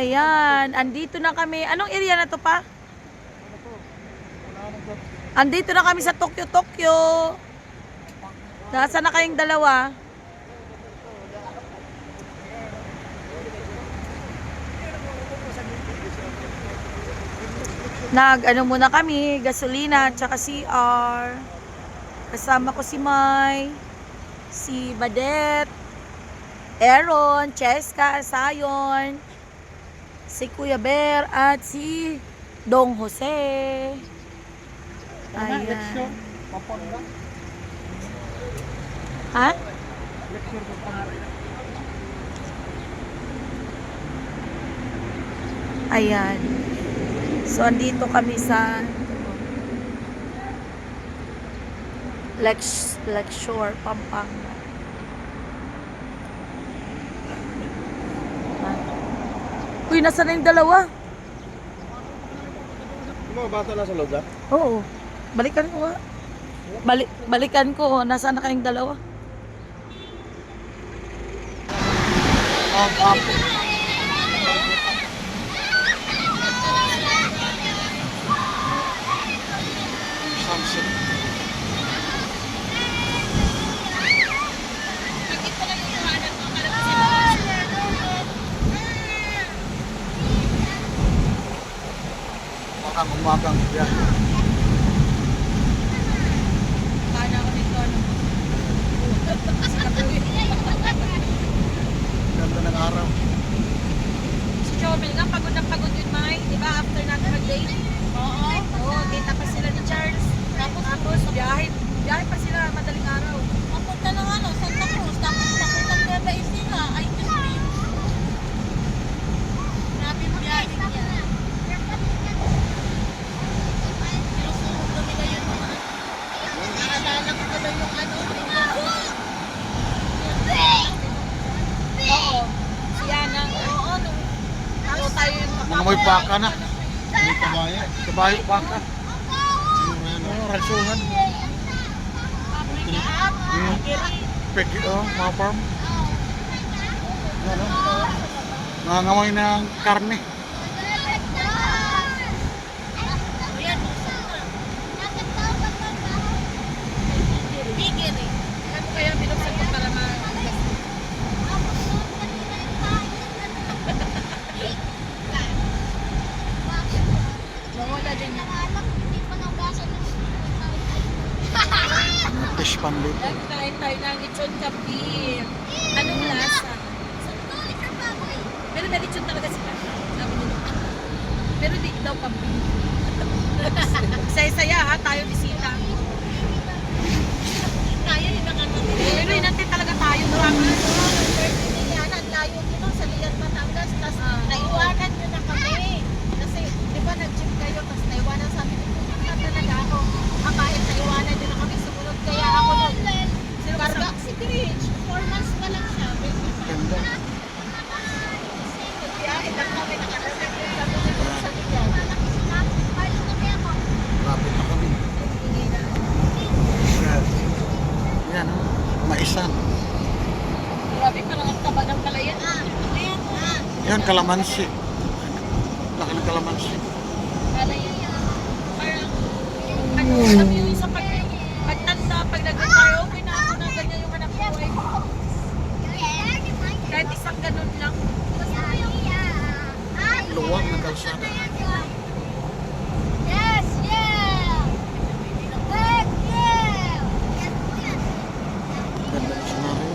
Ayan, andito na kami. Anong area na to pa? Andito na kami sa Tokyo, Tokyo. Nasaan na kayong dalawa? Ano muna kami, gasolina, tsaka CR. Kasama ko si Mai, si Badet, Aaron, Cheska, Sayon, si Kuya Bear, at si Dong Jose. Ayan. Ha? Ayan. So, andito kami sa Lakeshore, Pampanga. Uy, nasa na yung dalawa? Yung mga bata nasa loob na? Oo. Balikan ko nga. Balikan ko. Nasaan na kayong dalawa? Sunset. Umagang yan. Ganda ng araw. Si Chomel nga, pagod na pagod yun, Mai. Diba, after natin mag-date? Oo. Oo, date pa sila ni Charles. Tapos biyahe pa sila madaling araw. Mapunta ng Santa Cruz, tapos papunta ng Nueva Ecija. Ay, Diyos me. Grabe yung biyahe niya. Sinusunod na nila yung mga naalala ko na yung Oo. Si Yana. Oo, nung ano tayo yung Mga may paka na. May kabayo. Kabayo paka. Oh, ransuhan. Peki, mga farm. Ano? Nangangamoy ng karne. bigger eh. Ano kaya binuksan ko para mawala din yan. Fish pan dito. Nagkain tayo ng lechon kabir. Anong lasa? Pero may lechon talaga sila. Sabi nila. Pero di daw kabir. Saya-saya ha, tayo bisita. Tayo yung nakatapos. Pero inantay talaga tayo. Ang layo nyo sa Lian, Batangas. Tapos naiwanan nyo na kami. Kasi, di ba nag-jeep kayo, tapos naiwanan sa amin. Pumunta talaga ako. Akait, naiwanan nyo na kami. Sumunod kaya ako nun. Karga si Grinch. 4 months pa lang siya. Ganda. Biyahe lang kami. Nakalalag yung sabi nyo sa Lian. Lapit na kami. Yan, maisan. Grabe pa lang ang taba ng kalayan. Yan, kalamansi. Laki ng kalamansi. Kalayan. Parang, ano, alam mo yung isa pagtanda, pag nag-retire, okay na ako na ganyan yung anak ko. Kahit isang ganun lang. Luwag ng kalsada. Yes, yeah! Heck yeah! Ganda ng senaryo.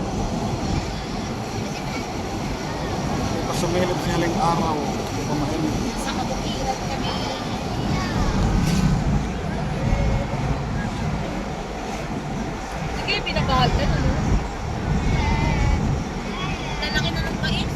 Pasumilip siya lang araw. Pamahinig. Sa kabukiran kami. Sige, pinagahal ka na, no? Lalaki na ng pait.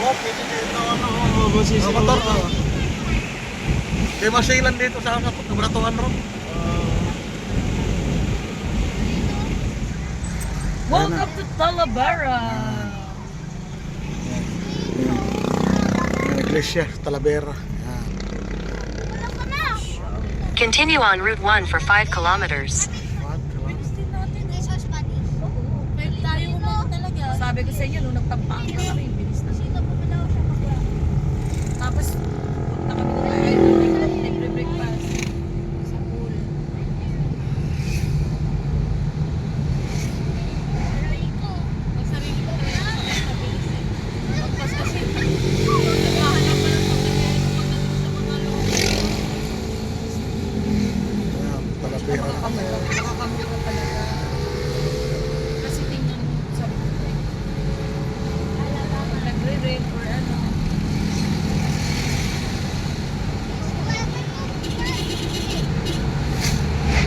Oo, pwede dito, motor. May masilan dito sa Bratuan Road. Welcome to Talavera. Yung iglesia, Talavera. Yan. Continue on Route 1 for 5 kilometers. Sabi ko sa inyo, nung nagtampaan ka kami, bilis na sila. Tapos, punta kami na tayo, nag-breakfast sa pool. Ang sarili ko talaga sa bilis eh. Pagpas kasi, naghahanap pa ng pagkakas sa mga loob. Yan, Talavera. Nakakamura talaga. Kasi tingnan mo, sabi ko, nagre-rent or ano.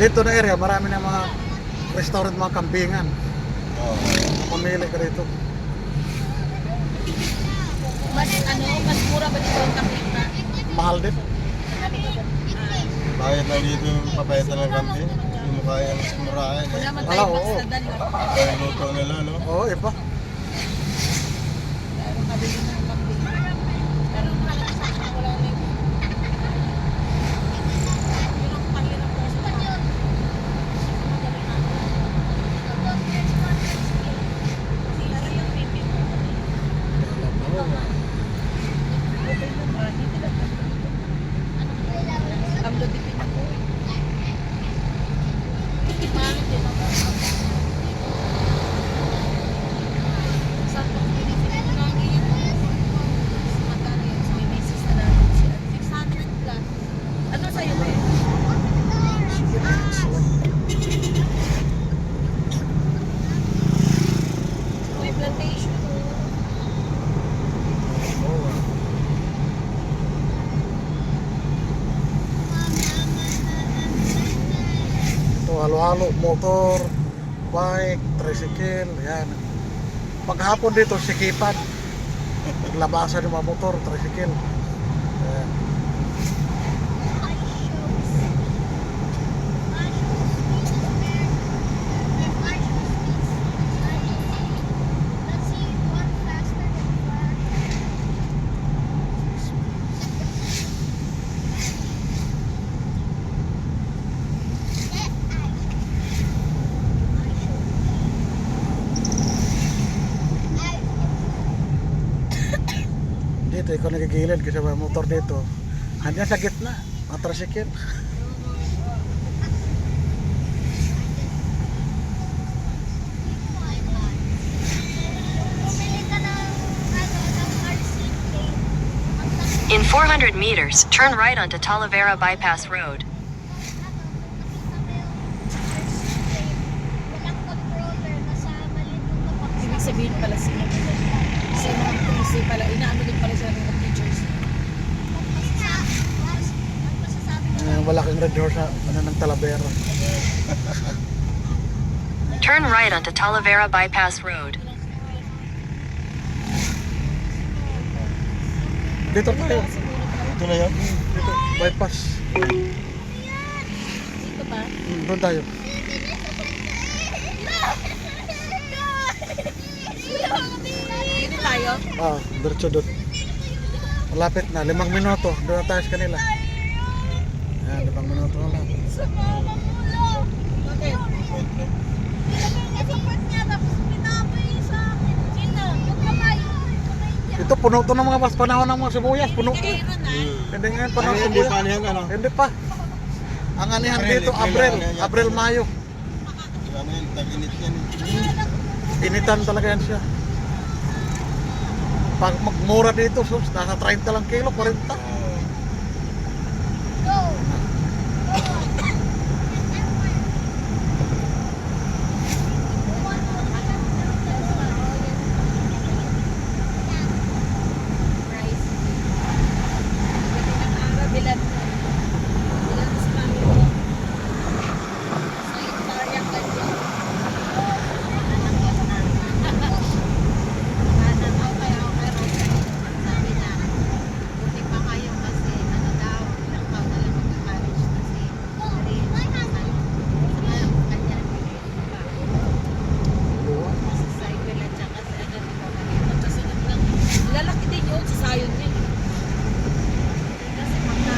Dito na area, marami na mga restaurant, mga kambingan. Pamili ka dito. Mas mura ba dito ang kapita? Mahal din. Bayad lang dito, papayad na lang kami. Hindi mo kaya ang sumurahin. Wala man Wala, tayo oo. mas na dalo. Ang luto nila, no? Oo, iba. Pero kabili ng kambing. Pero mahalaga sa akin, wala na yung... Yun ang pahirap ko sa mga. Madaling ako. Sila yung pipi mo. Okay mo ba? Hindi lang kambing. Ang lodipin ako. Pangit din ako. Saktong pinipili ko lang yun. Magkano yun? So, may basis na natin siya. 600 plus. Ano sa'yo ba yun? Uy, plantation. Ito, halo-halo, motor, bike, tricycle, yan. Paghapon dito, sikipan. Naglabasan yung mga motor, tricycle. Yan. Dito, ikaw nagigilid kasi may motor dito. Hanya sa gitna, mga tricycle. In 400 meters, turn right onto Talavera Bypass Road. Ibig sabihin pala sila. Sa mga police pala, inaano din pala sila ng teachers. Malaking red horse ng Talavera. Turn right onto Talavera Bypass Road. Dito tayo. Ito na yan. Dito, bypass. Dito ba? Doon tayo. Dito tayo? Diretso doon. Malapit na, 5 minuto. Doon na tayo sa kanila. Yan, 5 minuto lang. Bakit? Ito, puno to ng mga mas panahon ng mga sibuyas. Puno to. Kaya na. Hindi nga yung panahon ng Hindi sibuyas. pa niyan, ano? Hindi pa. Ang anihan April, dito, April, Abril. ano yan? Abril, Mayo. Ano yun, tag-init yan. Initan talaga yan siya. Pag magmura dito, sus, nasa 30 lang kilo, 40. Price. Pwede ng araw, bilan mo. Bilan mo sa mami mo. Sa Victoria ka dyan. Hanap ako kaya ako kay Rosa. pagkain niya. Kasi magka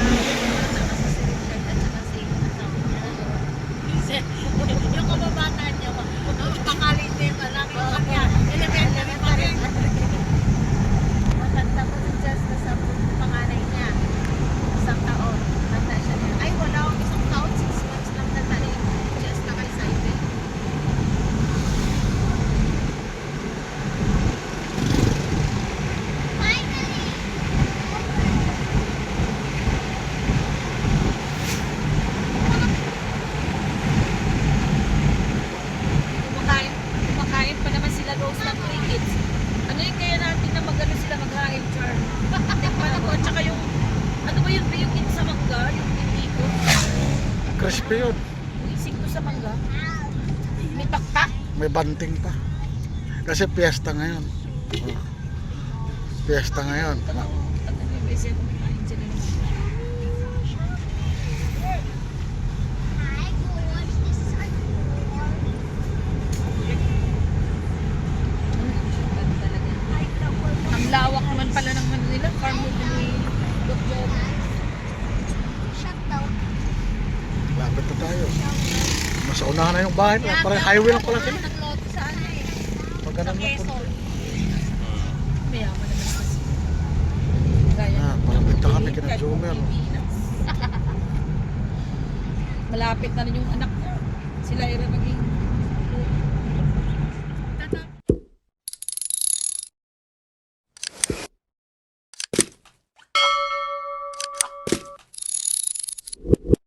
kasi si Richard at saka si asawa niya. Yung kababata niya, pangalit niya yung anak. Yung kanya, elementary pa rin. Matanda ko si Jessica sa panganay niya. 1 taon. Tanda siya niya. Ay, wala akong 1 taon. 6 months lang tanda ni Jessica kay Saibel. Kumakain pa naman sila Rose ng 3 kids. Ano yung kaya natin na magano sila maghain, Char? Tikman ko. At saka yung, ano ba yun? Yung in sa mangga? Yung hindi-ikot? Crispy yun. Yung isig ko sa mangga? May pakpak? May banting pa. Kasi piyesta ngayon. Oh. Piyesta ngayon. Ano yung bese kumakain sila ng mangga? Ang lawak naman pala ng ano nila, farm ni Doc Joe. Lapit na tayo. Mas unahan na yung bahay nila. Parang highway lang pala sila. Ng loto sa ano eh. Pag ganun na po. Quezon. Mayaman naman kasi. Gaya Ah, ng malapit na kami Joey, kina kahit Jomer. Pilipinas. Malapit na rin yung anak niya. Sila ay maging